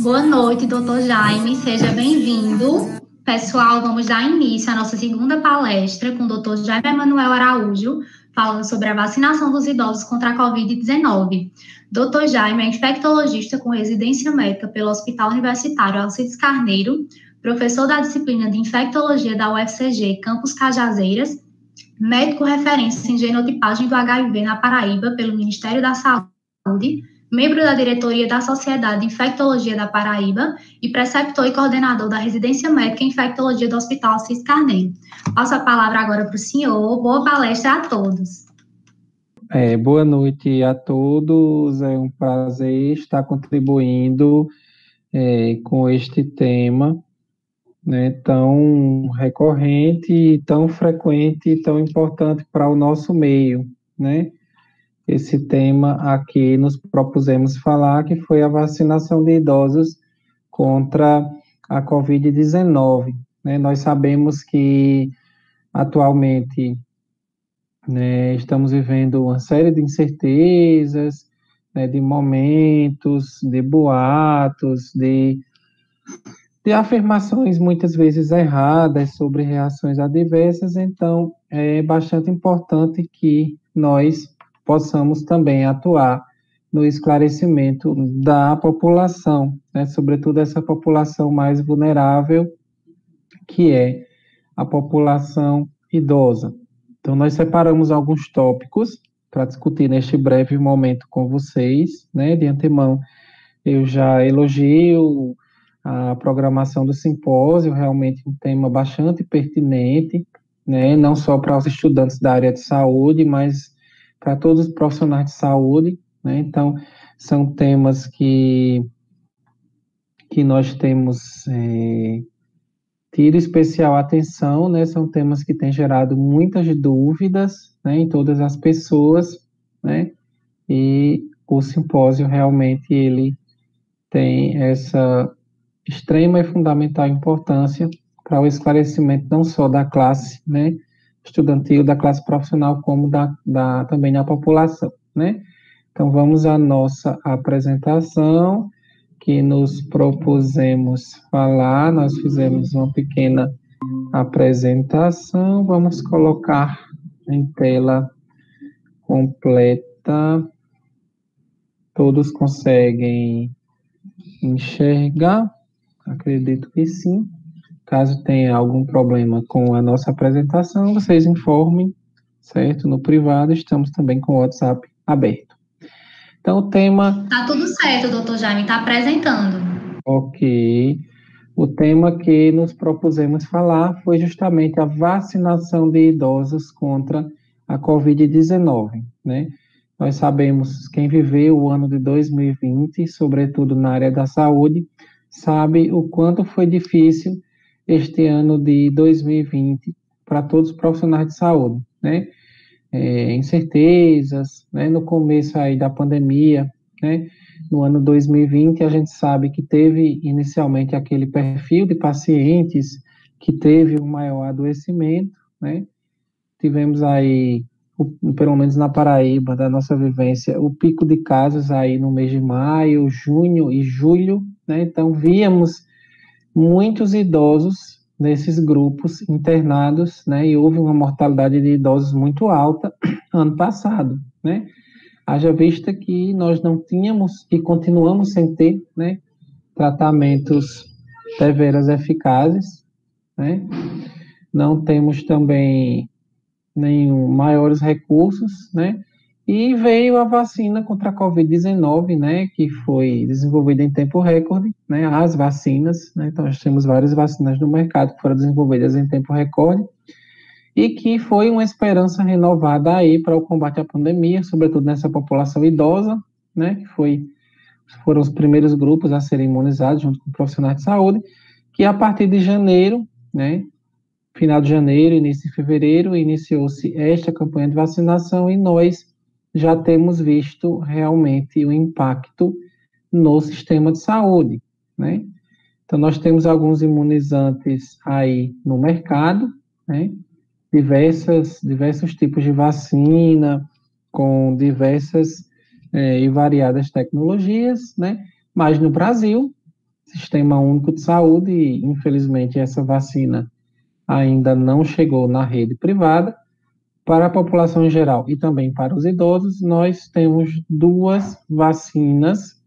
Boa noite, doutor Jaime, seja bem-vindo. Pessoal, vamos dar início à nossa segunda palestra com o doutor Jaime Emanuel Araújo, falando sobre a vacinação dos idosos contra a Covid-19. Doutor Jaime é infectologista com residência médica pelo Hospital Universitário Alcides Carneiro, professor da disciplina de infectologia da UFCG, Campus Cajazeiras, médico referência em genotipagem do HIV na Paraíba pelo Ministério da Saúde, membro da diretoria da Sociedade de Infectologia da Paraíba e preceptor e coordenador da residência médica em infectologia do Hospital Alcides Carneiro. Passo a palavra agora para o senhor. Boa palestra a todos. Boa noite a todos. É um prazer estar contribuindo com este tema, né, tão recorrente, tão frequente e tão importante para o nosso meio, né? Esse tema aqui nos propusemos falar, que foi a vacinação de idosos contra a Covid-19, né? Nós sabemos que atualmente, né, estamos vivendo uma série de incertezas, né, de momentos, de boatos, de afirmações muitas vezes erradas sobre reações adversas. Então é bastante importante que nós possamos também atuar no esclarecimento da população, né, sobretudo essa população mais vulnerável, que é a população idosa. Então, nós separamos alguns tópicos para discutir neste breve momento com vocês, né? De antemão, eu já elogio a programação do simpósio, realmente um tema bastante pertinente, né? Não só para os estudantes da área de saúde, mas para todos os profissionais de saúde, né? Então, são temas que nós temos tido especial atenção, né? São temas que têm gerado muitas dúvidas, né, em todas as pessoas, né? E o simpósio realmente ele tem essa extrema e fundamental importância para o esclarecimento não só da classe, né, estudantil, da classe profissional, como também da população, né? Então, vamos à nossa apresentação, que nos propusemos falar. Nós fizemos uma pequena apresentação. Vamos colocar em tela completa. Todos conseguem enxergar? Acredito que sim. Caso tenha algum problema com a nossa apresentação, vocês informem, certo? No privado, estamos também com o WhatsApp aberto. Então, o tema... Tá tudo certo, doutor Jaime, está apresentando. Ok. O tema que nos propusemos falar foi justamente a vacinação de idosos contra a Covid-19, né? Nós sabemos, quem viveu o ano de 2020, sobretudo na área da saúde, sabe o quanto foi difícil este ano de 2020 para todos os profissionais de saúde, né? Incertezas, né? No começo aí da pandemia, né? No ano 2020, a gente sabe que teve inicialmente aquele perfil de pacientes que teve um maior adoecimento, né? Tivemos aí, pelo menos na Paraíba, da nossa vivência, o pico de casos aí no mês de maio, junho e julho, né? Então, víamos muitos idosos nesses grupos internados, né? E houve uma mortalidade de idosos muito alta ano passado, né? Haja vista que nós não tínhamos e continuamos sem ter, né, tratamentos deveras eficazes, né? Não temos também nenhum maiores recursos, né? E veio a vacina contra a Covid-19, né, que foi desenvolvida em tempo recorde, né? As vacinas, né? Então, nós temos várias vacinas no mercado que foram desenvolvidas em tempo recorde, e que foi uma esperança renovada aí para o combate à pandemia, sobretudo nessa população idosa, né, que foram os primeiros grupos a serem imunizados junto com profissionais de saúde, que a partir de janeiro, né, final de janeiro, início de fevereiro, iniciou-se esta campanha de vacinação e nós já temos visto realmente o impacto no sistema de saúde, né? Então, nós temos alguns imunizantes aí no mercado, né? Diversos tipos de vacina, com diversas e variadas tecnologias, né? Mas no Brasil, Sistema Único de Saúde, e infelizmente essa vacina ainda não chegou na rede privada. Para a população em geral e também para os idosos, nós temos 2 vacinas,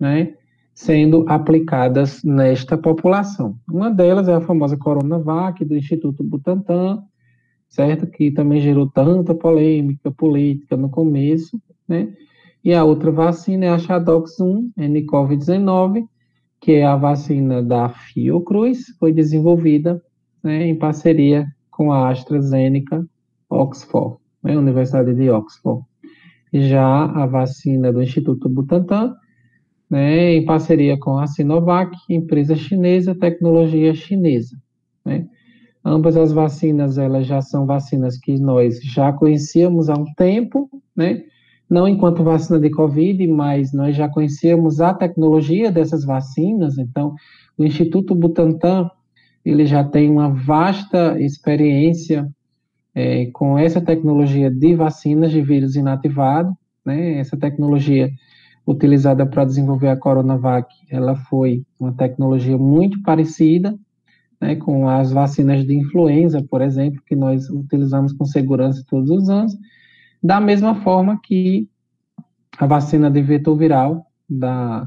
né, sendo aplicadas nesta população. Uma delas é a famosa Coronavac, do Instituto Butantan, certo? Que também gerou tanta polêmica política no começo, né? E a outra vacina é a Shadox 1, nCoV-19, que é a vacina da Fiocruz, foi desenvolvida, né, em parceria com a AstraZeneca Oxford, né, Universidade de Oxford. Já a vacina do Instituto Butantan, né, em parceria com a Sinovac, empresa chinesa, tecnologia chinesa, né. Ambas as vacinas, elas já são vacinas que nós já conhecíamos há um tempo, né, não enquanto vacina de Covid, mas nós já conhecíamos a tecnologia dessas vacinas. Então, o Instituto Butantan, ele já tem uma vasta experiência com essa tecnologia de vacinas de vírus inativado, né? Essa tecnologia utilizada para desenvolver a Coronavac, ela foi uma tecnologia muito parecida, né, com as vacinas de influenza, por exemplo, que nós utilizamos com segurança todos os anos, da mesma forma que a vacina de vetor viral,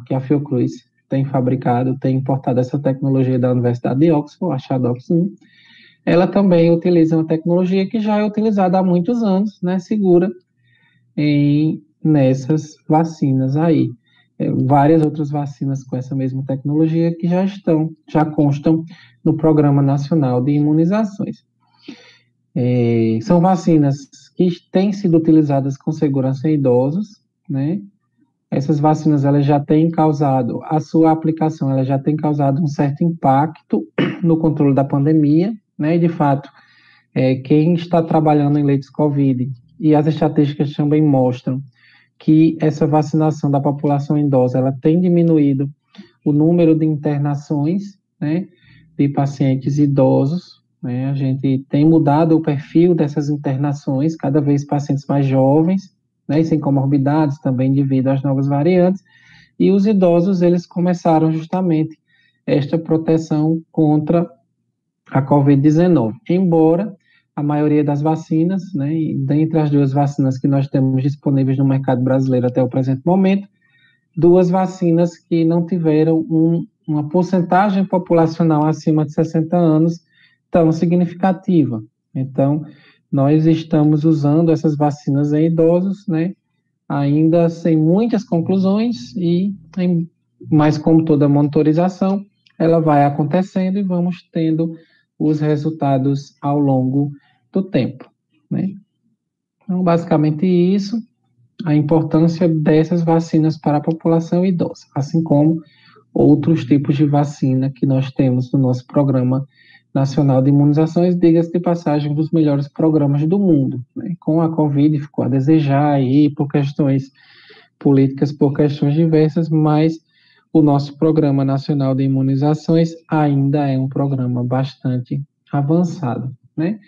que a Fiocruz tem fabricado, tem importado essa tecnologia da Universidade de Oxford, a Shadox 1, ela também utiliza uma tecnologia que já é utilizada há muitos anos, né, segura nessas vacinas aí. Várias outras vacinas com essa mesma tecnologia que já constam no Programa Nacional de Imunizações. São vacinas que têm sido utilizadas com segurança em idosos, né? Essas vacinas, elas já têm causado, a sua aplicação, ela já tem causado um certo impacto no controle da pandemia, né? E, de fato, quem está trabalhando em leitos COVID, e as estatísticas também mostram que essa vacinação da população idosa, ela tem diminuído o número de internações, né, de pacientes idosos, né? A gente tem mudado o perfil dessas internações, cada vez pacientes mais jovens, né, e sem comorbidades também devido às novas variantes, e os idosos, eles começaram justamente esta proteção contra a Covid-19, embora a maioria das vacinas, né, e dentre as 2 vacinas que nós temos disponíveis no mercado brasileiro até o presente momento, 2 vacinas que não tiveram uma porcentagem populacional acima de 60 anos tão significativa. Então, nós estamos usando essas vacinas em idosos, né, ainda sem muitas conclusões, mas como toda monitorização, ela vai acontecendo e vamos tendo os resultados ao longo do tempo, né? Então, basicamente isso, a importância dessas vacinas para a população idosa, assim como outros tipos de vacina que nós temos no nosso Programa Nacional de Imunizações, diga-se de passagem, um dos melhores programas do mundo, né? Com a Covid ficou a desejar aí por questões políticas, por questões diversas, mas o nosso Programa Nacional de Imunizações ainda é um programa bastante avançado, né?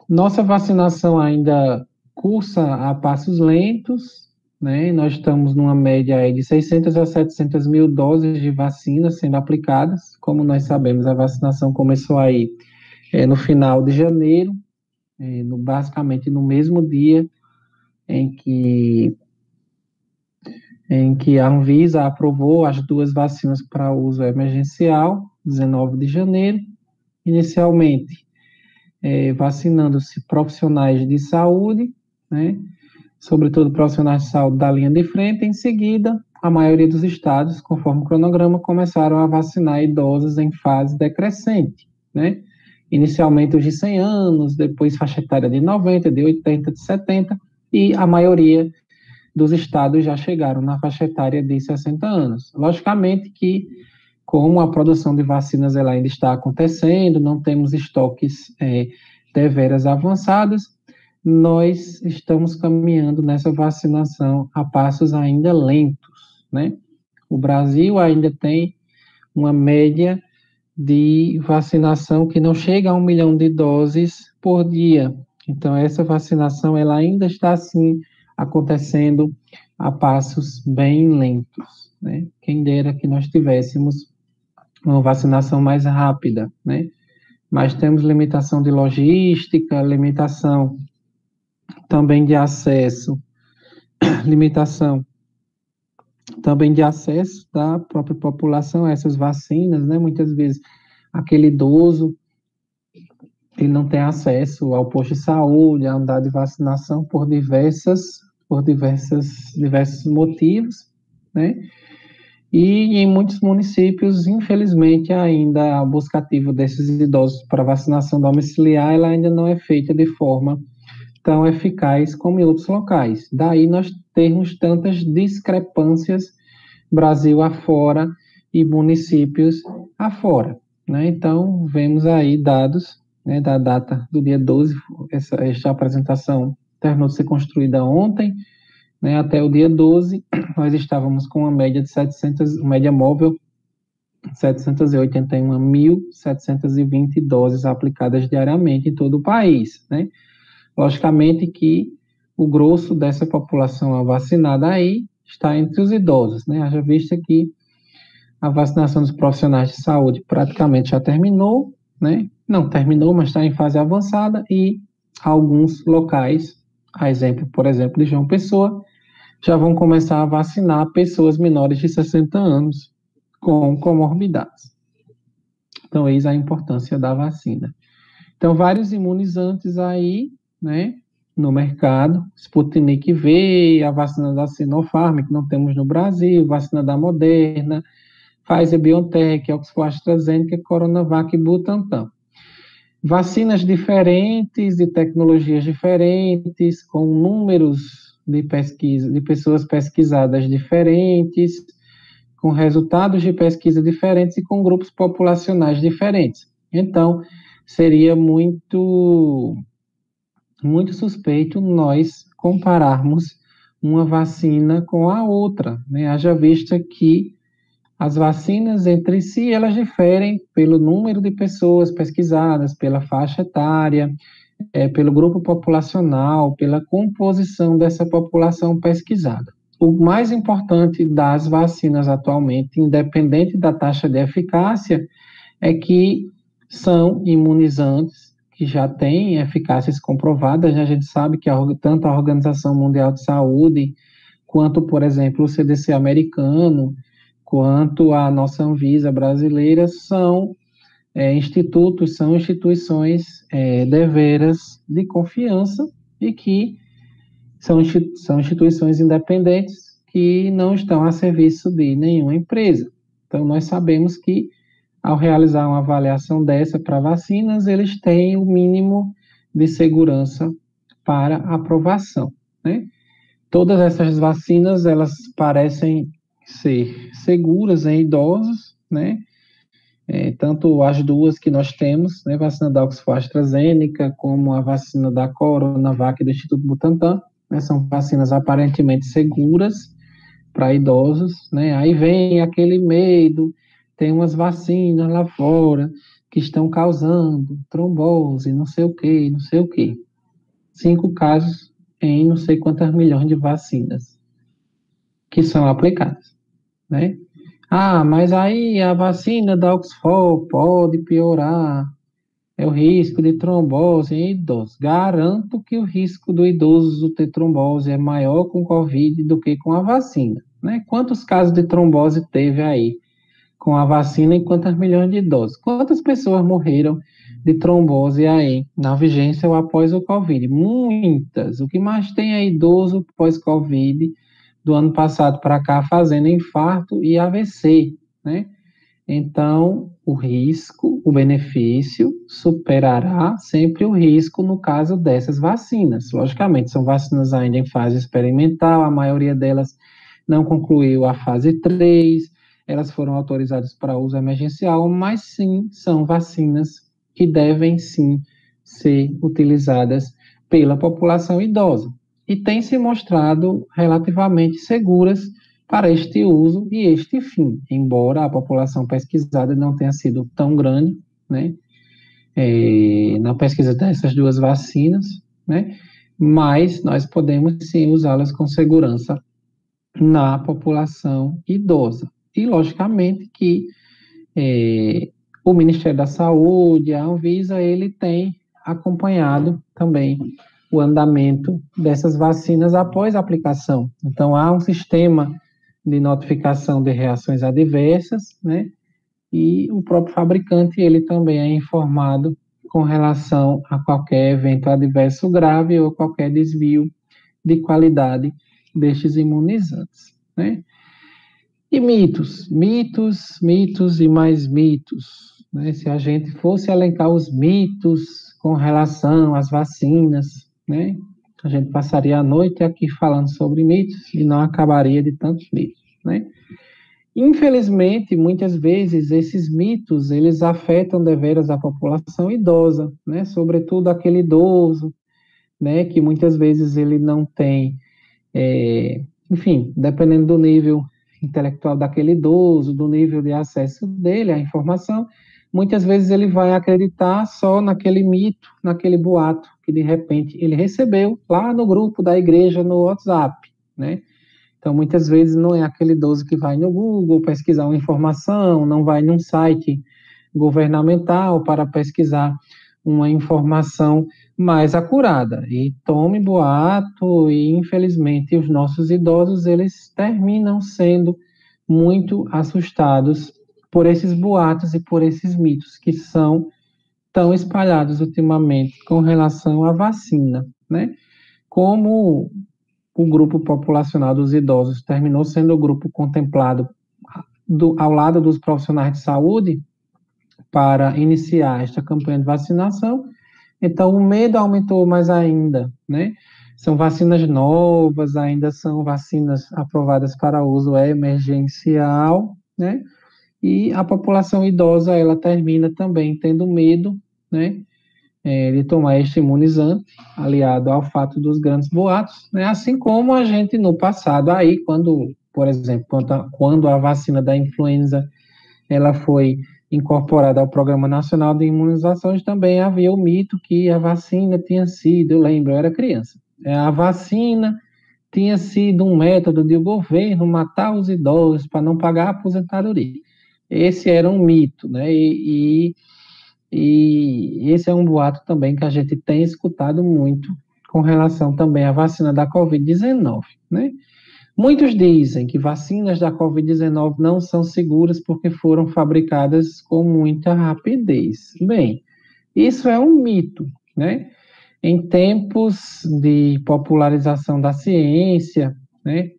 Nossa vacinação ainda cursa a passos lentos, né? Nós estamos numa média aí de 600 a 700 mil doses de vacina sendo aplicadas. Como nós sabemos, a vacinação começou aí no final de janeiro, basicamente no mesmo dia em que a Anvisa aprovou as 2 vacinas para uso emergencial, 19 de janeiro, inicialmente vacinando-se profissionais de saúde, né, sobretudo profissionais de saúde da linha de frente. Em seguida, a maioria dos estados, conforme o cronograma, começaram a vacinar idosos em fase decrescente, né, inicialmente os de 100 anos, depois faixa etária de 90, de 80, de 70, e a maioria dos estados já chegaram na faixa etária de 60 anos. Logicamente que, como a produção de vacinas ela ainda está acontecendo, não temos estoques deveras avançados, nós estamos caminhando nessa vacinação a passos ainda lentos, né? O Brasil ainda tem uma média de vacinação que não chega a 1 milhão de doses por dia. Então, essa vacinação ela ainda está, assim, acontecendo a passos bem lentos, né? Quem dera que nós tivéssemos uma vacinação mais rápida, né? Mas temos limitação de logística, limitação também de acesso, limitação também de acesso da própria população a essas vacinas, né? Muitas vezes aquele idoso, ele não tem acesso ao posto de saúde, à unidade de vacinação por diversos motivos, né? E em muitos municípios, infelizmente, ainda a busca ativa desses idosos para vacinação domiciliar, ela ainda não é feita de forma tão eficaz como em outros locais. Daí nós temos tantas discrepâncias Brasil afora e municípios afora, né? Então, vemos aí dados, né, da data do dia 12, esta apresentação terminou de ser construída ontem, né, até o dia 12, nós estávamos com uma média de 700, média móvel, 781.720 doses aplicadas diariamente em todo o país, né? Logicamente que o grosso dessa população vacinada aí está entre os idosos, né? Haja vista que a vacinação dos profissionais de saúde praticamente já terminou, né? Não terminou, mas está em fase avançada e alguns locais, a exemplo, por exemplo, de João Pessoa, já vão começar a vacinar pessoas menores de 60 anos com comorbidades. Então, eis a importância da vacina. Então, vários imunizantes aí, né, no mercado, Sputnik V, a vacina da Sinopharm, que não temos no Brasil, vacina da Moderna, Pfizer-BioNTech, Oxford AstraZeneca, Coronavac e Butantan. Vacinas diferentes, de tecnologias diferentes, com números de pesquisa, de pessoas pesquisadas diferentes, com resultados de pesquisa diferentes e com grupos populacionais diferentes. Então, seria muito suspeito nós compararmos uma vacina com a outra, né? Haja vista que as vacinas entre si, elas diferem pelo número de pessoas pesquisadas, pela faixa etária, pelo grupo populacional, pela composição dessa população pesquisada. O mais importante das vacinas atualmente, independente da taxa de eficácia, é que são imunizantes que já têm eficácias comprovadas, né? A gente sabe que tanto a Organização Mundial de Saúde, quanto, por exemplo, o CDC americano, quanto a nossa Anvisa brasileira, são instituições deveras de confiança e que são instituições independentes que não estão a serviço de nenhuma empresa. Então, nós sabemos que, ao realizar uma avaliação dessa para vacinas, eles têm o mínimo de segurança para aprovação, né? Todas essas vacinas, elas parecem ser seguras em idosos, né? Tanto as duas que nós temos, né, vacina da Oxford AstraZeneca, como a vacina da Coronavac do Instituto Butantan, né, são vacinas aparentemente seguras para idosos, né? Aí vem aquele medo, tem umas vacinas lá fora que estão causando trombose, não sei o quê, não sei o quê. 5 casos em não sei quantas milhões de vacinas que são aplicadas, né? Ah, mas aí a vacina da Oxford pode piorar o risco de trombose em idosos. Garanto que o risco do idoso ter trombose é maior com Covid do que com a vacina, né? Quantos casos de trombose teve aí com a vacina e quantas milhões de idosos? Quantas pessoas morreram de trombose aí na vigência ou após o Covid? Muitas. O que mais tem é idoso pós-Covid do ano passado para cá fazendo infarto e AVC, né? Então, o risco, o benefício superará sempre o risco no caso dessas vacinas. Logicamente, são vacinas ainda em fase experimental, a maioria delas não concluiu a fase 3, elas foram autorizadas para uso emergencial, mas sim, são vacinas que devem sim ser utilizadas pela população idosa. E têm se mostrado relativamente seguras para este uso e este fim, embora a população pesquisada não tenha sido tão grande, né, na pesquisa dessas duas vacinas, né, mas nós podemos sim usá-las com segurança na população idosa. E, logicamente, que o Ministério da Saúde, a Anvisa, ele tem acompanhado também o andamento dessas vacinas após a aplicação. Então, há um sistema de notificação de reações adversas, né? E o próprio fabricante, ele também é informado com relação a qualquer evento adverso grave ou qualquer desvio de qualidade destes imunizantes, né? E mitos e mais mitos, né? Se a gente fosse elencar os mitos com relação às vacinas, né? A gente passaria a noite aqui falando sobre mitos e não acabaria de tantos mitos, né? Infelizmente, muitas vezes esses mitos, eles afetam deveras a população idosa, né? Sobretudo aquele idoso, né? Que muitas vezes ele não tem, enfim, dependendo do nível intelectual daquele idoso, do nível de acesso dele à informação, muitas vezes ele vai acreditar só naquele mito, naquele boato que de repente ele recebeu lá no grupo da igreja no WhatsApp, né? Então, muitas vezes não é aquele idoso que vai no Google pesquisar uma informação, não vai num site governamental para pesquisar uma informação mais acurada. E tome boato, e infelizmente os nossos idosos, eles terminam sendo muito assustados por esses boatos e por esses mitos que são tão espalhados ultimamente com relação à vacina, né? Como o grupo populacional dos idosos terminou sendo o grupo contemplado ao lado dos profissionais de saúde para iniciar esta campanha de vacinação, então o medo aumentou mais ainda, né? São vacinas novas, ainda são vacinas aprovadas para uso emergencial, né? E a população idosa, ela termina também tendo medo, né? De tomar este imunizante, aliado ao fato dos grandes boatos, né? Assim como a gente no passado, aí, quando, por exemplo, quando a vacina da influenza ela foi incorporada ao Programa Nacional de Imunizações, também havia o mito que a vacina tinha sido, eu lembro, eu era criança, a vacina tinha sido um método de o governo matar os idosos para não pagar a aposentadoria. Esse era um mito, né? E esse é um boato também que a gente tem escutado muito com relação também à vacina da Covid-19, né? Muitos dizem que vacinas da Covid-19 não são seguras porque foram fabricadas com muita rapidez. Bem, isso é um mito, né? Em tempos de popularização da ciência, né?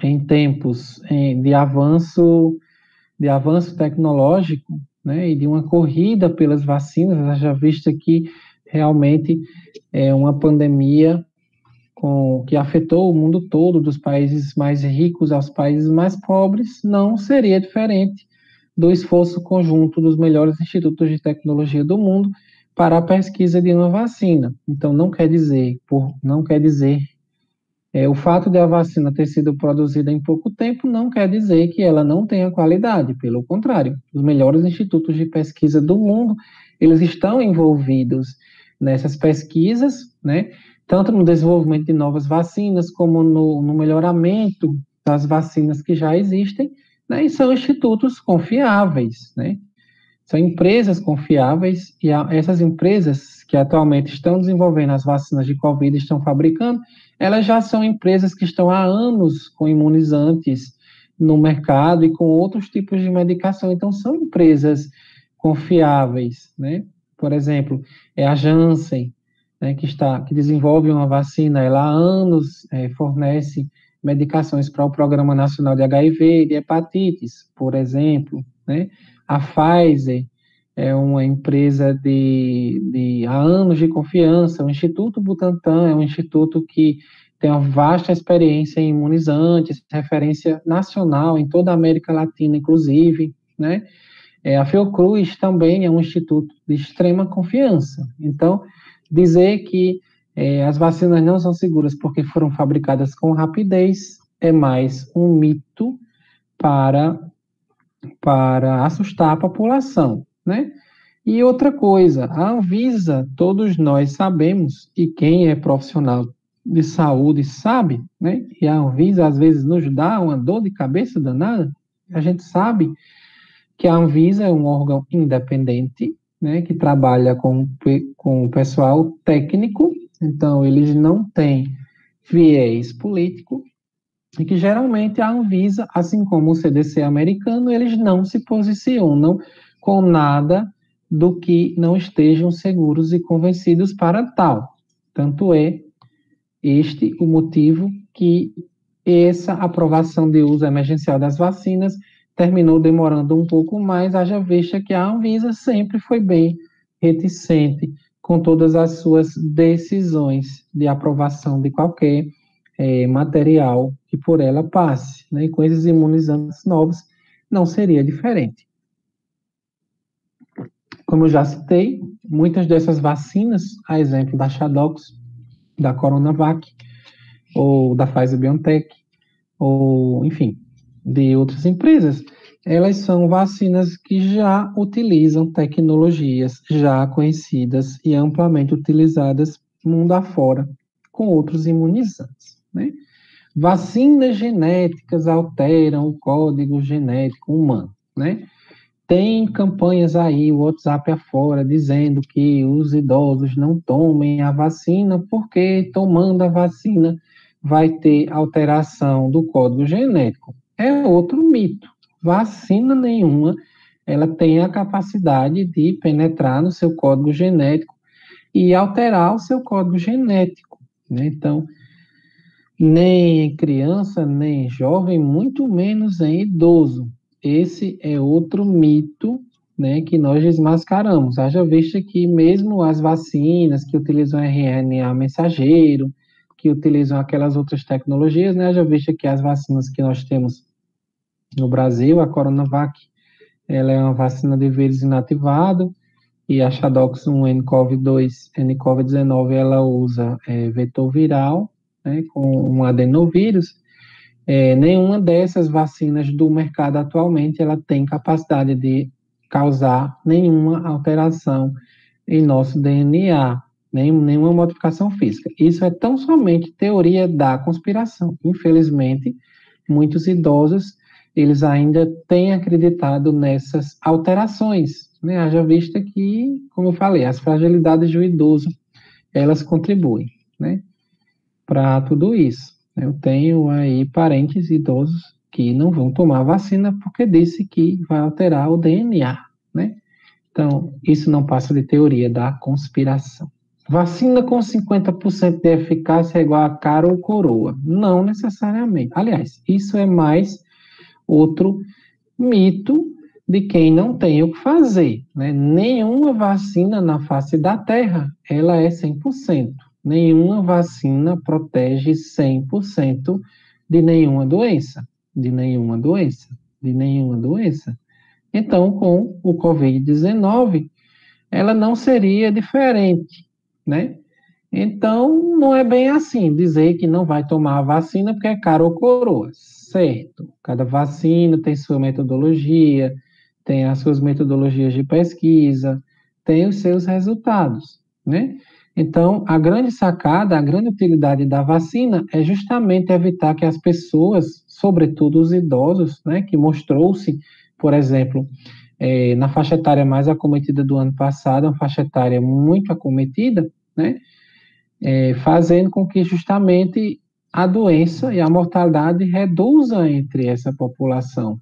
Em tempos de avanço tecnológico, né, e de uma corrida pelas vacinas, já visto que realmente é uma pandemia que afetou o mundo todo, dos países mais ricos aos países mais pobres, não seria diferente do esforço conjunto dos melhores institutos de tecnologia do mundo para a pesquisa de uma vacina. Então, não quer dizer o fato de a vacina ter sido produzida em pouco tempo não quer dizer que ela não tenha qualidade, pelo contrário, os melhores institutos de pesquisa do mundo, eles estão envolvidos nessas pesquisas, né, tanto no desenvolvimento de novas vacinas, como no melhoramento das vacinas que já existem, né, e são institutos confiáveis, né, são empresas confiáveis, e essas empresas que atualmente estão desenvolvendo as vacinas de Covid, estão fabricando, elas já são empresas que estão há anos com imunizantes no mercado e com outros tipos de medicação. Então, são empresas confiáveis, né? Por exemplo, é a Janssen, né, que desenvolve uma vacina, ela há anos fornece medicações para o Programa Nacional de HIV e de hepatites, por exemplo, né? A Pfizer é uma empresa há anos de confiança. O Instituto Butantan é um instituto que tem uma vasta experiência em imunizantes, referência nacional em toda a América Latina, inclusive, né? A Fiocruz também é um instituto de extrema confiança. Então, dizer que as vacinas não são seguras porque foram fabricadas com rapidez é mais um mito para assustar a população, né? E outra coisa, a Anvisa, todos nós sabemos, e quem é profissional de saúde sabe, né? E a Anvisa às vezes nos dá uma dor de cabeça danada. A gente sabe que a Anvisa é um órgão independente, né, que trabalha com o pessoal técnico, então eles não têm viés político, e que geralmente a Anvisa, assim como o CDC americano, eles não se posicionam com nada do que não estejam seguros e convencidos para tal. Tanto é este o motivo que essa aprovação de uso emergencial das vacinas terminou demorando um pouco mais, haja vista que a Anvisa sempre foi bem reticente com todas as suas decisões de aprovação de qualquer material que por ela passe, né? E com esses imunizantes novos não seria diferente. Como eu já citei, muitas dessas vacinas, a exemplo da Shadox, da Coronavac, ou da Pfizer-BioNTech, ou, enfim, de outras empresas, elas são vacinas que já utilizam tecnologias já conhecidas e amplamente utilizadas mundo afora, com outros imunizantes, né? Vacinas genéticas alteram o código genético humano, né? Tem campanhas aí, o WhatsApp afora, dizendo que os idosos não tomem a vacina, porque tomando a vacina vai ter alteração do código genético. É outro mito. Vacina nenhuma, ela tem a capacidade de penetrar no seu código genético e alterar o seu código genético, né? Então, nem em criança, nem em jovem, muito menos em idoso. Esse é outro mito, né, que nós desmascaramos. Haja vista que mesmo as vacinas que utilizam RNA mensageiro, que utilizam aquelas outras tecnologias, né, haja vista que as vacinas que nós temos no Brasil, a Coronavac, ela é uma vacina de vírus inativado, e a Shadox 1 nCoV-2, nCoV-19, ela usa vetor viral, né, com um adenovírus. Nenhuma dessas vacinas do mercado atualmente, ela tem capacidade de causar nenhuma alteração em nosso DNA, nenhuma modificação física. Isso é tão somente teoria da conspiração. Infelizmente, muitos idosos, eles ainda têm acreditado nessas alterações, né? Haja vista que, como eu falei, as fragilidades do idoso, elas contribuem, né, para tudo isso. Eu tenho aí parentes idosos que não vão tomar vacina porque disse que vai alterar o DNA, né? Então, isso não passa de teoria da conspiração. Vacina com 50% de eficácia é igual a cara ou coroa? Não necessariamente. Aliás, isso é mais outro mito de quem não tem o que fazer, né? Nenhuma vacina na face da Terra, ela é 100%. Nenhuma vacina protege 100% de nenhuma doença, de nenhuma doença, de nenhuma doença. Então, com o Covid-19, ela não seria diferente, né? Então, não é bem assim, dizer que não vai tomar a vacina porque é cara ou coroa. Certo, cada vacina tem sua metodologia, tem as suas metodologias de pesquisa, tem os seus resultados, né? Então, a grande sacada, a grande utilidade da vacina é justamente evitar que as pessoas, sobretudo os idosos, né, que mostrou-se, por exemplo, na faixa etária mais acometida do ano passado, uma faixa etária muito acometida, né, fazendo com que justamente a doença e a mortalidade reduza entre essa população.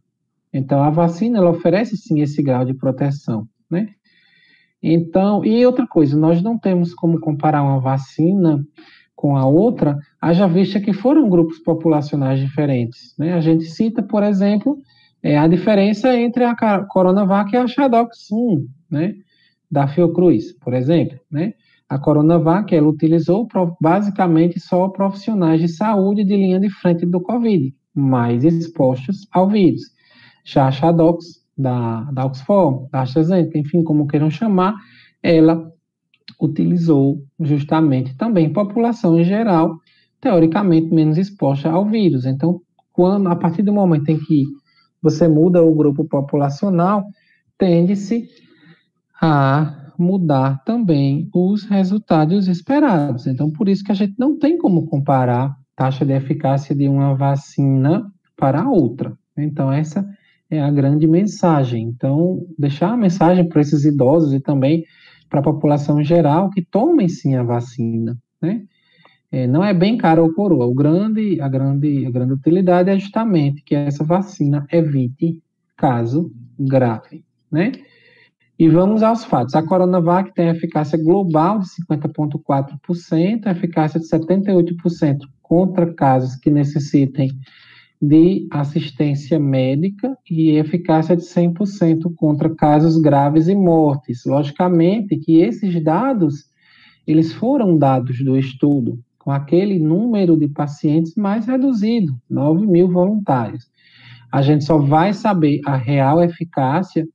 Então, a vacina, ela oferece, sim, esse grau de proteção, né? Então, e outra coisa, nós não temos como comparar uma vacina com a outra, haja vista que foram grupos populacionais diferentes, né? A gente cita, por exemplo, a diferença entre a Coronavac e a Shadox 1, né? Da Fiocruz, por exemplo, né? A Coronavac, ela utilizou basicamente só profissionais de saúde de linha de frente do Covid, mais expostos ao vírus. Já a Shadox, da Oxford, da AstraZeneca, enfim, como queiram chamar, ela utilizou justamente também população em geral, teoricamente menos exposta ao vírus. Então, a partir do momento em que você muda o grupo populacional, tende-se a mudar também os resultados esperados. Então, por isso que a gente não tem como comparar taxa de eficácia de uma vacina para a outra. Então, essa é a grande mensagem. Então, deixar a mensagem para esses idosos e também para a população geral que tomem sim a vacina, né? Não é bem cara ou coroa. A grande utilidade é justamente que essa vacina evite caso grave, né? E vamos aos fatos. A Coronavac tem eficácia global de 50,4%, eficácia de 78% contra casos que necessitem de assistência médica e eficácia de 100% contra casos graves e mortes. Logicamente que esses dados, eles foram dados do estudo com aquele número de pacientes mais reduzido, 9.000 voluntários. A gente só vai saber a real eficácia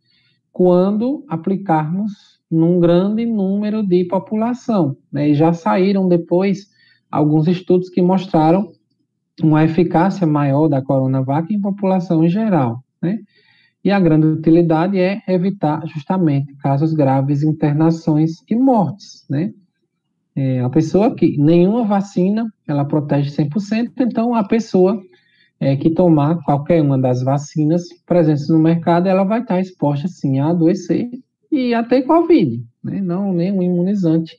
quando aplicarmos num grande número de população, né? E já saíram depois alguns estudos que mostraram uma eficácia maior da Coronavac em população em geral, né? E a grande utilidade é evitar justamente casos graves, internações e mortes, né? A pessoa que nenhuma vacina, ela protege 100%, então a pessoa que tomar qualquer uma das vacinas presentes no mercado, ela vai estar exposta, sim, a adoecer e a ter Covid, né? Não, nenhum imunizante,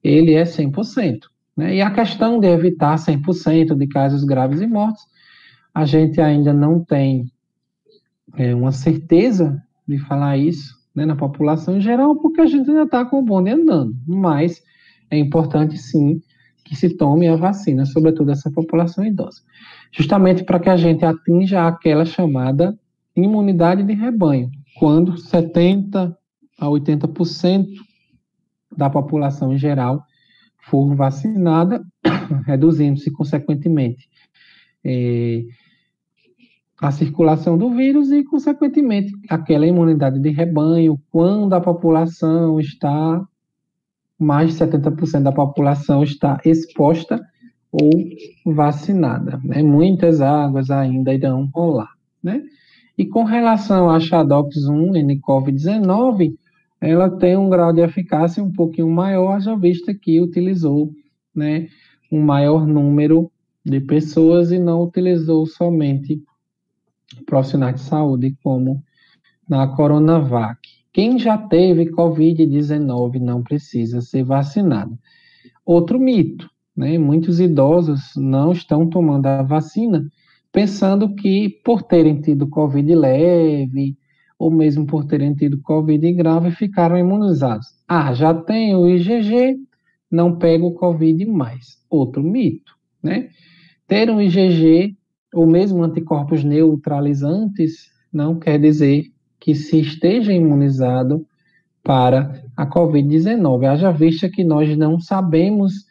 ele é 100%, né? E a questão de evitar 100% de casos graves e mortes, a gente ainda não tem uma certeza de falar isso, né, na população em geral, porque a gente ainda está com o bonde andando, mas é importante, sim, que se tome a vacina, sobretudo essa população idosa, justamente para que a gente atinja aquela chamada imunidade de rebanho, quando 70% a 80% da população em geral for vacinada, reduzindo-se, consequentemente, a circulação do vírus e, consequentemente, aquela imunidade de rebanho, quando a população está, mais de 70% da população está exposta ou vacinada, né? Muitas águas ainda irão rolar, né? E com relação à Chadox 1 nCoV-19, ela tem um grau de eficácia um pouquinho maior, já vista que utilizou, né, um maior número de pessoas e não utilizou somente profissionais de saúde, como na Coronavac. Quem já teve Covid-19 não precisa ser vacinado. Outro mito, né? Muitos idosos não estão tomando a vacina pensando que por terem tido Covid leve ou mesmo por terem tido Covid grave ficaram imunizados. Já tenho o IgG, não pego o Covid mais. Outro mito, né? Ter um IgG ou mesmo anticorpos neutralizantes não quer dizer que se esteja imunizado para a Covid-19. Haja vista que nós não sabemos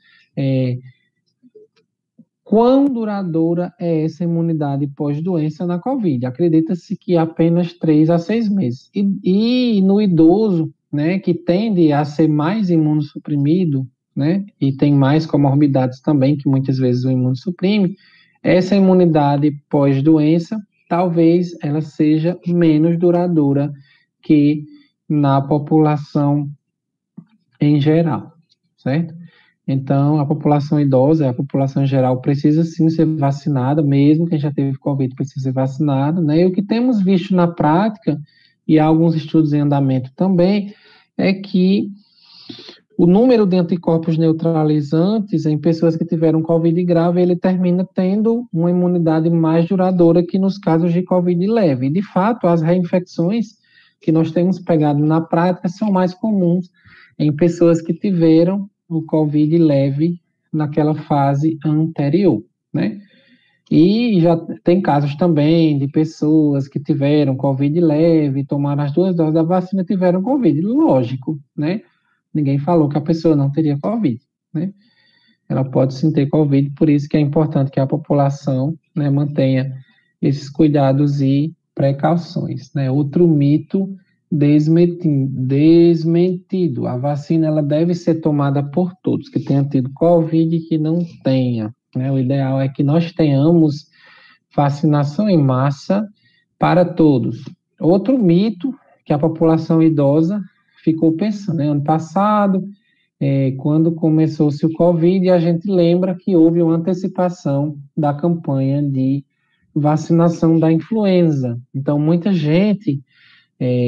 quão duradoura é essa imunidade pós-doença na Covid. Acredita-se que apenas 3 a 6 meses. E no idoso, né, que tende a ser mais imunossuprimido, né, e tem mais comorbidades também, que muitas vezes o imunossuprime, essa imunidade pós-doença, talvez ela seja menos duradoura que na população em geral, certo? Então, a população idosa, a população em geral, precisa sim ser vacinada, mesmo quem já teve Covid precisa ser vacinado, né? E o que temos visto na prática, e há alguns estudos em andamento também, é que o número de anticorpos neutralizantes em pessoas que tiveram Covid grave, ele termina tendo uma imunidade mais duradoura que nos casos de Covid leve. E, de fato, as reinfecções que nós temos pegado na prática são mais comuns em pessoas que tiveram o Covid leve naquela fase anterior, né? E já tem casos também de pessoas que tiveram Covid leve, tomaram as 2 doses da vacina e tiveram Covid. Lógico, né? Ninguém falou que a pessoa não teria Covid, né? Ela pode sim ter Covid, por isso que é importante que a população, né, mantenha esses cuidados e precauções, né? Outro mito desmentido. A vacina, ela deve ser tomada por todos, que tenham tido Covid e que não tenha, né? O ideal é que nós tenhamos vacinação em massa para todos. Outro mito, que a população idosa ficou pensando, né? Ano passado, quando começou-se o Covid, a gente lembra que houve uma antecipação da campanha de vacinação da influenza. Então, muita gente,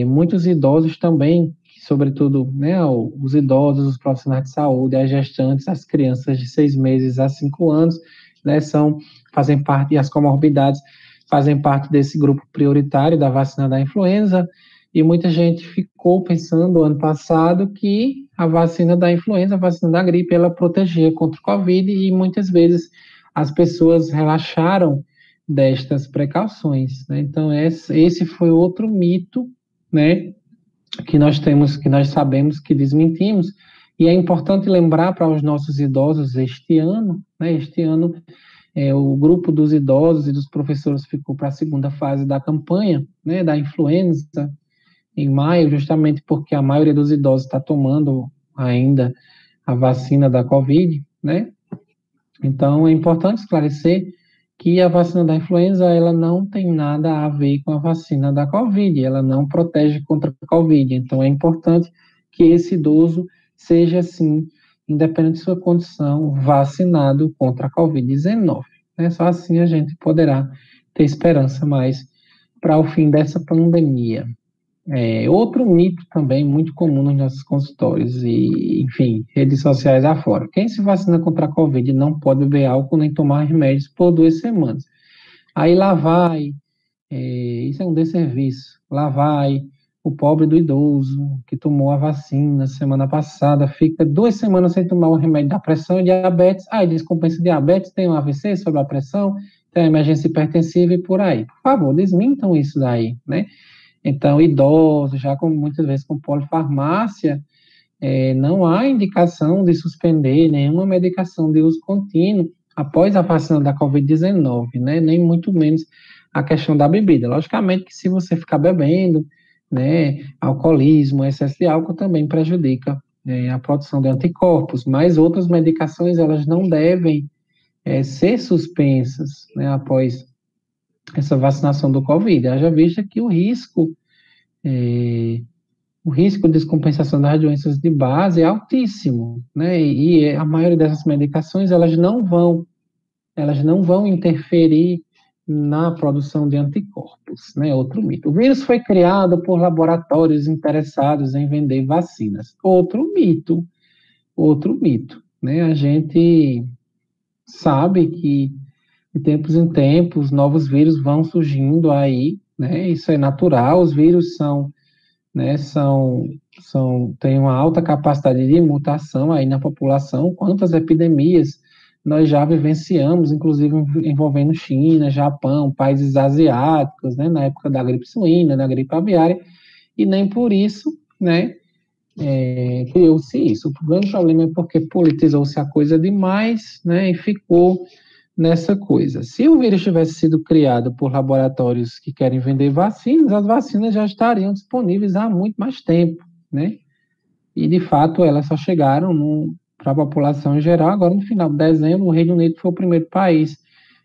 muitos idosos também, sobretudo, né, os idosos, os profissionais de saúde, as gestantes, as crianças de 6 meses a 5 anos, né, fazem parte, e as comorbidades fazem parte desse grupo prioritário da vacina da influenza, e muita gente ficou pensando ano passado que a vacina da influenza, a vacina da gripe, ela protegia contra o Covid, e muitas vezes as pessoas relaxaram destas precauções, né? Então, esse foi outro mito, né, que nós sabemos que desmentimos, e é importante lembrar para os nossos idosos este ano, né, o grupo dos idosos e dos professores ficou para a segunda fase da campanha, né, da influenza, em maio, justamente porque a maioria dos idosos está tomando ainda a vacina da Covid, né? Então, é importante esclarecer que a vacina da influenza, ela não tem nada a ver com a vacina da Covid, ela não protege contra a Covid. Então, é importante que esse idoso seja, sim, independente de sua condição, vacinado contra a Covid-19. Né? Só assim a gente poderá ter esperança mais para o fim dessa pandemia. Outro mito também muito comum nos nossos consultórios e, enfim, redes sociais afora. Quem se vacina contra a Covid não pode beber álcool nem tomar remédios por 2 semanas. Aí lá vai, isso é um desserviço, lá vai o pobre do idoso que tomou a vacina semana passada, fica 2 semanas sem tomar o remédio da pressão e diabetes, aí descompensa diabetes, tem um AVC sobre a pressão, tem uma emergência hipertensiva e por aí. Por favor, desmintam isso daí, né? Então, idosos, já muitas vezes com polifarmácia, não há indicação de suspender nenhuma medicação de uso contínuo após a vacina da Covid-19, né? Nem muito menos a questão da bebida. Logicamente que se você ficar bebendo, né, alcoolismo, excesso de álcool também prejudica a produção de anticorpos, mas outras medicações, elas não devem ser suspensas, né, após essa vacinação do Covid. Haja vista que o risco de descompensação das doenças de base é altíssimo, né? E a maioria dessas medicações, elas não vão interferir na produção de anticorpos, né? Outro mito. O vírus foi criado por laboratórios interessados em vender vacinas. Outro mito, né? A gente sabe que de tempos em tempos novos vírus vão surgindo aí, né? Isso é natural, os vírus né, têm uma alta capacidade de mutação aí na população. Quantas epidemias nós já vivenciamos, inclusive envolvendo China, Japão, países asiáticos, né, na época da gripe suína, da gripe aviária, e nem por isso, né, criou-se isso. O grande problema é porque politizou-se a coisa demais, né, e ficou nessa coisa. Se o vírus tivesse sido criado por laboratórios que querem vender vacinas, as vacinas já estariam disponíveis há muito mais tempo, né? E, de fato, elas só chegaram para a população em geral. Agora, no final de dezembro, o Reino Unido foi o primeiro país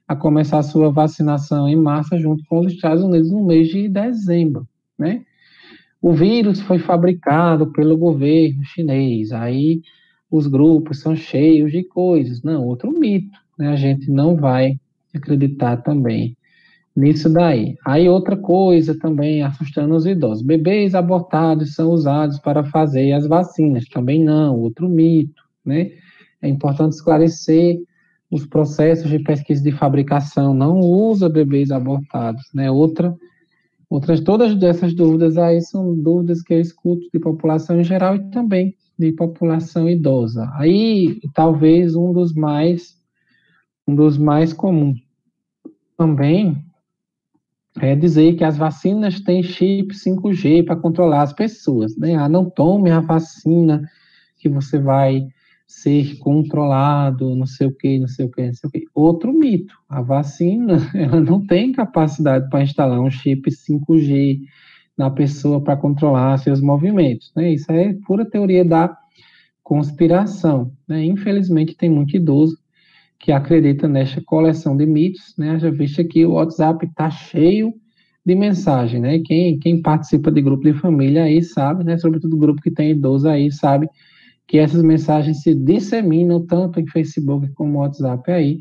a começar a sua vacinação em massa, junto com os Estados Unidos, no mês de dezembro, né? O vírus foi fabricado pelo governo chinês, aí os grupos são cheios de coisas. Não, outro mito, né? A gente não vai acreditar também nisso daí. Aí outra coisa também assustando os idosos. Bebês abortados são usados para fazer as vacinas. Também não, outro mito, né? É importante esclarecer os processos de pesquisa de fabricação. Não usa bebês abortados, né? Todas dessas dúvidas aí são dúvidas que eu escuto de população em geral e também de população idosa. Aí, talvez um dos mais comuns também é dizer que as vacinas têm chip 5G para controlar as pessoas, né? Não tome a vacina que você vai ser controlado, não sei o quê, não sei o quê, não sei o quê. Outro mito, a vacina, ela não tem capacidade para instalar um chip 5G na pessoa para controlar seus movimentos, né? Isso é pura teoria da conspiração, né? Infelizmente, tem muito idoso que acredita nesta coleção de mitos, né? Já visto que o WhatsApp está cheio de mensagem, né? Quem participa de grupo de família aí sabe, né? Sobretudo grupo que tem idoso aí sabe que essas mensagens se disseminam tanto em Facebook como WhatsApp aí.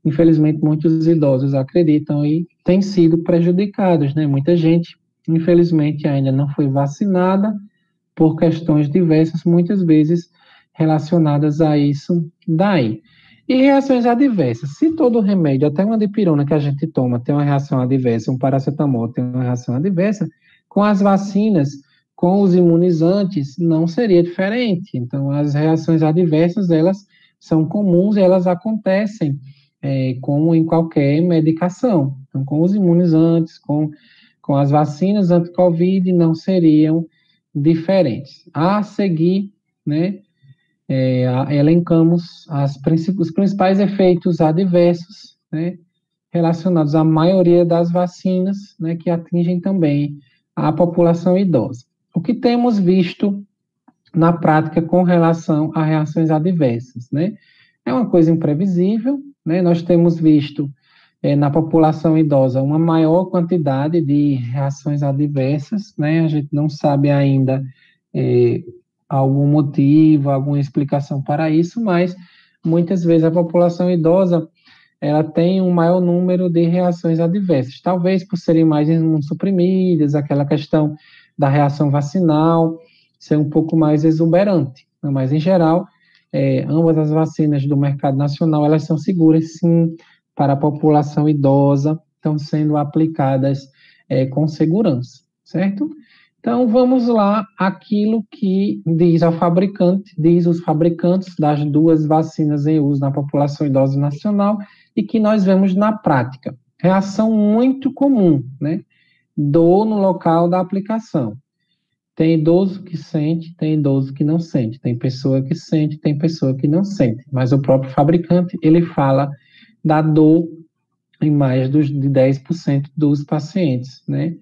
Infelizmente, muitos idosos acreditam e têm sido prejudicados, né? Muita gente, infelizmente, ainda não foi vacinada por questões diversas, muitas vezes relacionadas a isso daí. E reações adversas. Se todo remédio, até uma dipirona que a gente toma, tem uma reação adversa, um paracetamol tem uma reação adversa, com as vacinas, com os imunizantes, não seria diferente. Então, as reações adversas, elas são comuns e elas acontecem como em qualquer medicação. Então, com os imunizantes, com as vacinas anti-Covid, não seriam diferentes. A seguir, né, elencamos os principais efeitos adversos, né, relacionados à maioria das vacinas, né, que atingem também a população idosa. O que temos visto na prática com relação a reações adversas, né? É uma coisa imprevisível, né? Nós temos visto na população idosa uma maior quantidade de reações adversas, né? A gente não sabe ainda algum motivo, alguma explicação para isso, mas muitas vezes a população idosa ela tem um maior número de reações adversas, talvez por serem mais imunossuprimidas, aquela questão da reação vacinal ser um pouco mais exuberante, mas em geral, ambas as vacinas do mercado nacional, elas são seguras sim para a população idosa, estão sendo aplicadas com segurança, certo? Então, vamos lá, aquilo que diz os fabricantes das duas vacinas em uso na população idosa nacional e que nós vemos na prática. Reação muito comum, né? Dor no local da aplicação. Tem idoso que sente, tem idoso que não sente. Tem pessoa que sente, tem pessoa que não sente. Mas o próprio fabricante, ele fala da dor em mais de 10% dos pacientes, né?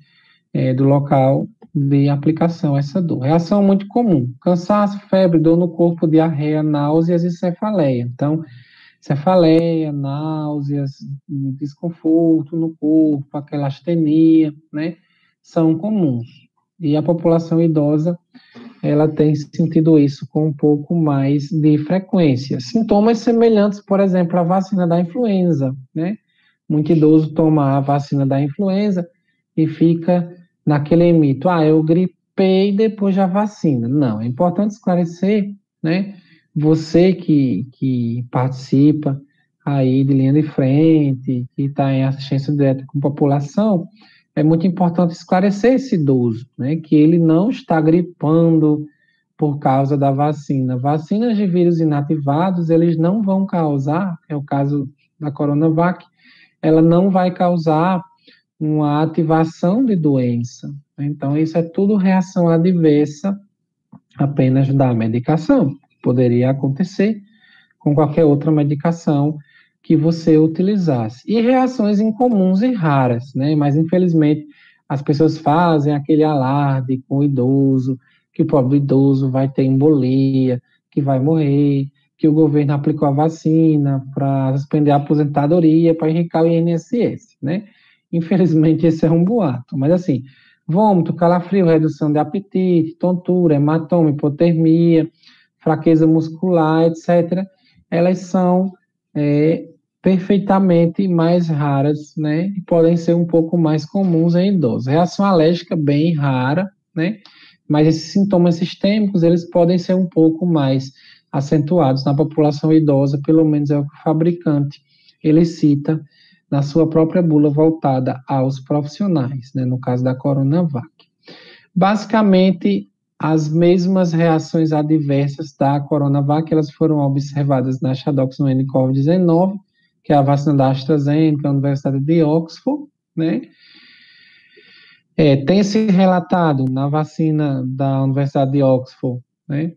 Do local de aplicação, essa dor. Reação muito comum: cansaço, febre, dor no corpo, diarreia, náuseas e cefaleia. Então, cefaleia, náuseas, desconforto no corpo, aquela astenia, né? São comuns. E a população idosa, ela tem sentido isso com um pouco mais de frequência. Sintomas semelhantes, por exemplo, à vacina da influenza, né? Muito idoso toma a vacina da influenza e fica naquele mito, eu gripei depois da vacina. Não, é importante esclarecer, né? Você que participa aí de linha de frente, que está em assistência direta com a população, é muito importante esclarecer esse idoso, né? Que ele não está gripando por causa da vacina. Vacinas de vírus inativados, eles não vão causar, é o caso da Coronavac, ela não vai causar uma ativação de doença. Então, isso é tudo reação adversa apenas da medicação. Poderia acontecer com qualquer outra medicação que você utilizasse. E reações incomuns e raras, né? Mas, infelizmente, as pessoas fazem aquele alarde com o idoso, que o pobre idoso vai ter embolia, que vai morrer, que o governo aplicou a vacina para suspender a aposentadoria, para enriquecer o INSS, né? Infelizmente, esse é um boato. Mas, assim, vômito, calafrio, redução de apetite, tontura, hematoma, hipotermia, fraqueza muscular, etc., elas são perfeitamente mais raras, né? E podem ser um pouco mais comuns em idosos. Reação alérgica, bem rara, né? Mas esses sintomas sistêmicos, eles podem ser um pouco mais acentuados na população idosa, pelo menos é o que o fabricante ele cita na sua própria bula voltada aos profissionais, né, no caso da Coronavac. Basicamente, as mesmas reações adversas da Coronavac, elas foram observadas na Chadox no nCoV-19, que é a vacina da AstraZeneca, da Universidade de Oxford, né? Tem se relatado na vacina da Universidade de Oxford, né,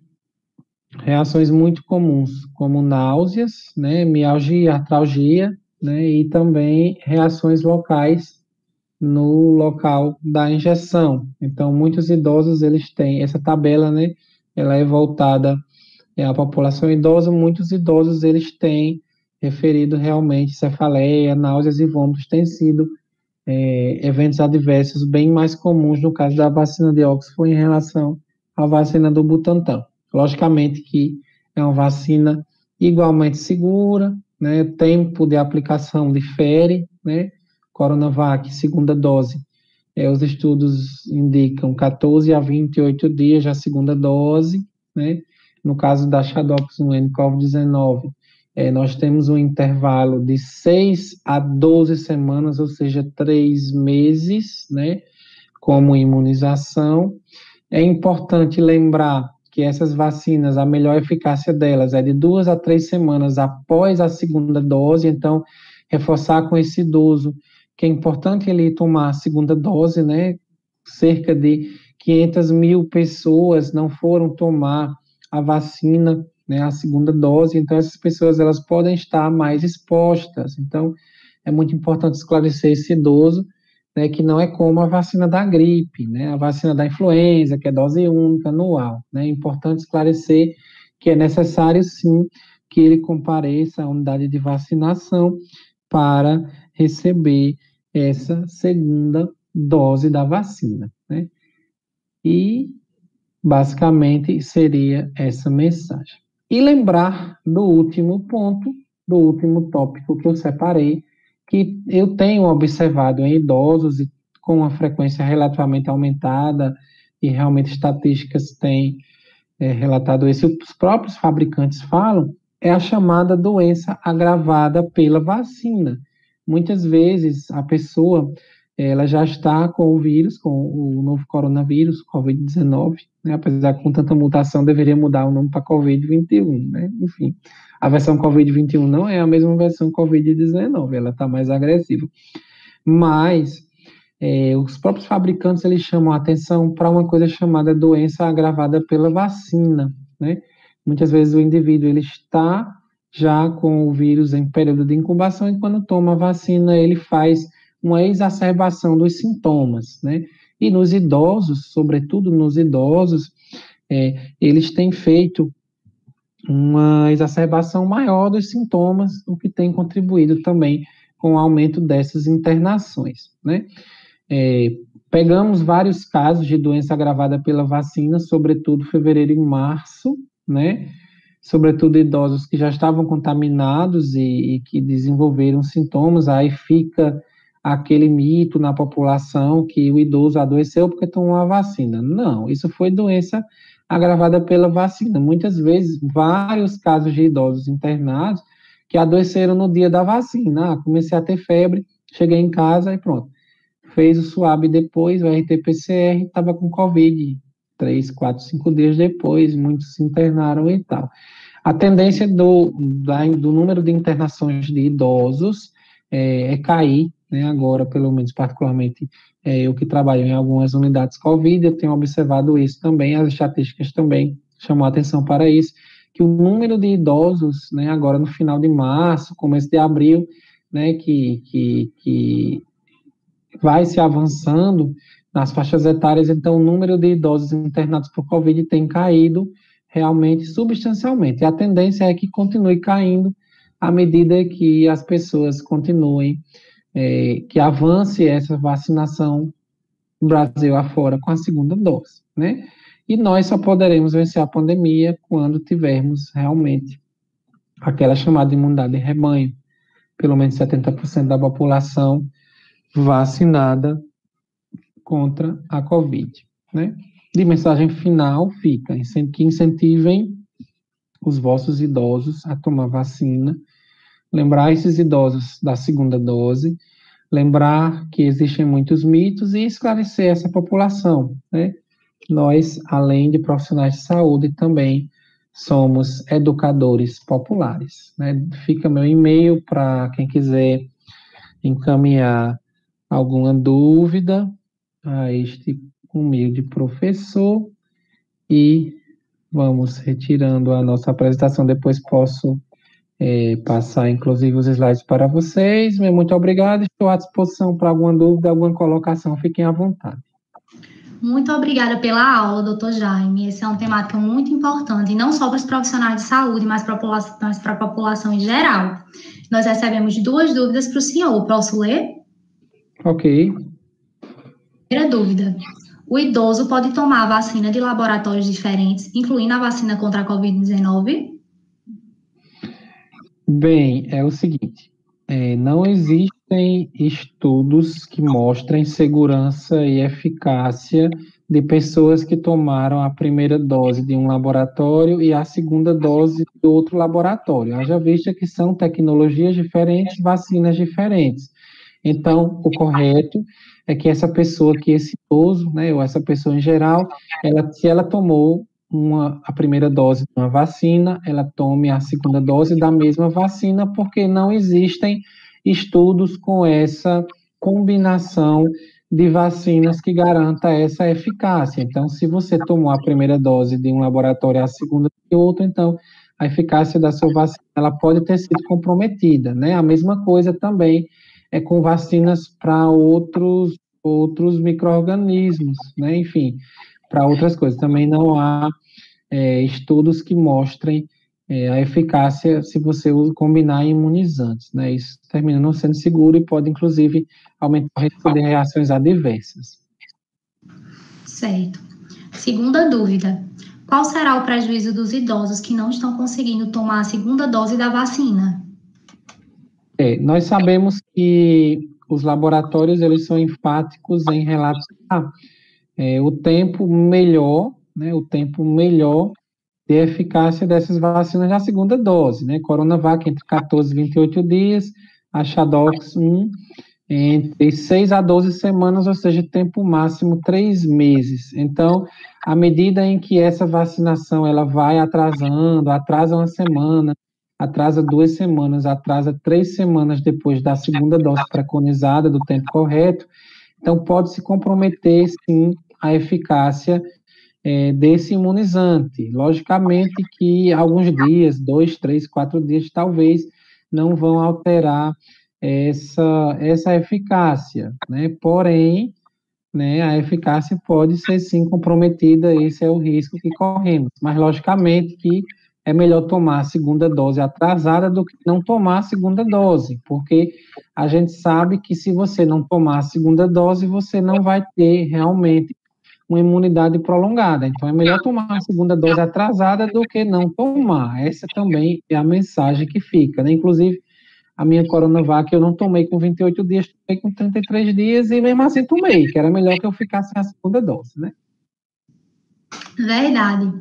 reações muito comuns, como náuseas, né, mialgia, artralgia, né, e também reações locais no local da injeção. Então, muitos idosos, eles têm essa tabela, né, ela é voltada à população idosa, muitos idosos, eles têm referido realmente cefaleia, náuseas e vômitos, têm sido eventos adversos bem mais comuns no caso da vacina de Oxford em relação à vacina do Butantan. Logicamente que é uma vacina igualmente segura, né? O tempo de aplicação difere, né? Coronavac, segunda dose, os estudos indicam 14 a 28 dias a segunda dose, né? No caso da Shadox no nCoV-19, nós temos um intervalo de 6 a 12 semanas, ou seja, 3 meses, né? Como imunização. É importante lembrar que essas vacinas, a melhor eficácia delas é de 2 a 3 semanas após a segunda dose, então, reforçar com esse idoso que é importante ele tomar a segunda dose, né? Cerca de 500 mil pessoas não foram tomar a vacina, né? A segunda dose, então essas pessoas elas podem estar mais expostas. Então, é muito importante esclarecer esse idoso, né, que não é como a vacina da gripe, né? A vacina da influenza, que é dose única, anual, né? É importante esclarecer que é necessário, sim, que ele compareça à unidade de vacinação para receber essa segunda dose da vacina, né? E, basicamente, seria essa mensagem. E lembrar do último ponto, do último tópico que eu separei, que eu tenho observado em idosos e com uma frequência relativamente aumentada, e realmente estatísticas têm relatado isso, os próprios fabricantes falam, é a chamada doença agravada pela vacina. Muitas vezes a pessoa ela já está com o vírus, com o novo coronavírus, Covid-19, né? Apesar que com tanta mutação deveria mudar o nome para Covid-21, né? Enfim, a versão Covid-21 não é a mesma versão Covid-19, ela está mais agressiva. Mas os próprios fabricantes eles chamam a atenção para uma coisa chamada doença agravada pela vacina, né? Muitas vezes o indivíduo ele está já com o vírus em período de incubação e quando toma a vacina ele faz uma exacerbação dos sintomas, né? E nos idosos, sobretudo nos idosos, eles têm feito uma exacerbação maior dos sintomas, o que tem contribuído também com o aumento dessas internações, né? Pegamos vários casos de doença agravada pela vacina, sobretudo fevereiro e março, né? Sobretudo idosos que já estavam contaminados e que desenvolveram sintomas, aí fica aquele mito na população que o idoso adoeceu porque tomou a vacina. Não, isso foi doença agravada pela vacina. Muitas vezes, vários casos de idosos internados que adoeceram no dia da vacina. Comecei a ter febre, cheguei em casa e pronto. Fez o SWAB depois, o RT-PCR, estava com Covid. 3, 4, 5 dias depois, muitos se internaram e tal. A tendência do número de internações de idosos é cair, né, agora, pelo menos particularmente, eu que trabalho em algumas unidades Covid, eu tenho observado isso também, as estatísticas também chamam a atenção para isso, que o número de idosos, né, agora no final de março, começo de abril, né, que vai se avançando nas faixas etárias, então o número de idosos internados por Covid tem caído realmente substancialmente. E a tendência é que continue caindo à medida que as pessoas continuem, que avance essa vacinação no Brasil afora com a segunda dose, né? E nós só poderemos vencer a pandemia quando tivermos realmente aquela chamada imunidade de rebanho, pelo menos 70% da população vacinada contra a Covid, né? De mensagem final fica que incentivem os vossos idosos a tomar vacina, lembrar esses idosos da segunda dose, lembrar que existem muitos mitos e esclarecer essa população, né? Nós, além de profissionais de saúde, também somos educadores populares, né? Fica meu e-mail para quem quiser encaminhar alguma dúvida a este humilde professor e vamos retirando a nossa apresentação. Depois posso passar, inclusive, os slides para vocês. Muito obrigado. Estou à disposição para alguma dúvida, alguma colocação. Fiquem à vontade. Muito obrigada pela aula, doutor Jaime. Esse é um temática muito importante, e não só para os profissionais de saúde, mas para a população em geral. Nós recebemos 2 dúvidas para o senhor. Posso ler? Ok. Primeira dúvida. O idoso pode tomar vacina de laboratórios diferentes, incluindo a vacina contra a Covid-19? Bem, é o seguinte, não existem estudos que mostrem segurança e eficácia de pessoas que tomaram a primeira dose de um laboratório e a segunda dose de outro laboratório. Haja vista que são tecnologias diferentes, vacinas diferentes. Então, o correto é que essa pessoa, que esse idoso, né, ou essa pessoa em geral, se ela tomou a primeira dose de uma vacina, ela tome a segunda dose da mesma vacina, porque não existem estudos com essa combinação de vacinas que garanta essa eficácia. Então, se você tomou a primeira dose de um laboratório e a segunda de outro, então a eficácia da sua vacina ela pode ter sido comprometida, né? A mesma coisa também é com vacinas para outros micro-organismos, né? Enfim, para outras coisas. Também não há estudos que mostrem a eficácia se você combinar imunizantes, né? Isso termina não sendo seguro e pode, inclusive, aumentar o risco de reações adversas. Certo. Segunda dúvida. Qual será o prejuízo dos idosos que não estão conseguindo tomar a segunda dose da vacina? Nós sabemos que os laboratórios eles são enfáticos em relatar o tempo melhor, né? O tempo melhor de eficácia dessas vacinas da segunda dose, né? Coronavac entre 14 e 28 dias, a Shadox entre 6 a 12 semanas, ou seja, tempo máximo 3 meses. Então, à medida em que essa vacinação ela vai atrasando, atrasa uma semana, atrasa 2 semanas, atrasa 3 semanas depois da segunda dose preconizada, do tempo correto, então pode se comprometer, sim, a eficácia desse imunizante. Logicamente que alguns dias, 2, 3, 4 dias, talvez não vão alterar essa eficácia, né? Porém, né, a eficácia pode ser sim comprometida, esse é o risco que corremos. Mas, logicamente, que é melhor tomar a segunda dose atrasada do que não tomar a segunda dose, porque a gente sabe que se você não tomar a segunda dose, você não vai ter realmente uma imunidade prolongada. Então, é melhor tomar a segunda dose atrasada do que não tomar. Essa também é a mensagem que fica, né? Inclusive, a minha Coronavac eu não tomei com 28 dias, tomei com 33 dias e mesmo assim tomei, que era melhor que eu ficasse na segunda dose, né? Verdade.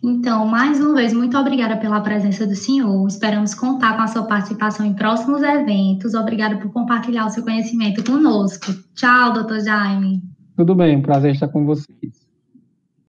Então, mais uma vez, muito obrigada pela presença do senhor. Esperamos contar com a sua participação em próximos eventos. Obrigada por compartilhar o seu conhecimento conosco. Tchau, doutor Jaime. Tudo bem, um prazer estar com vocês.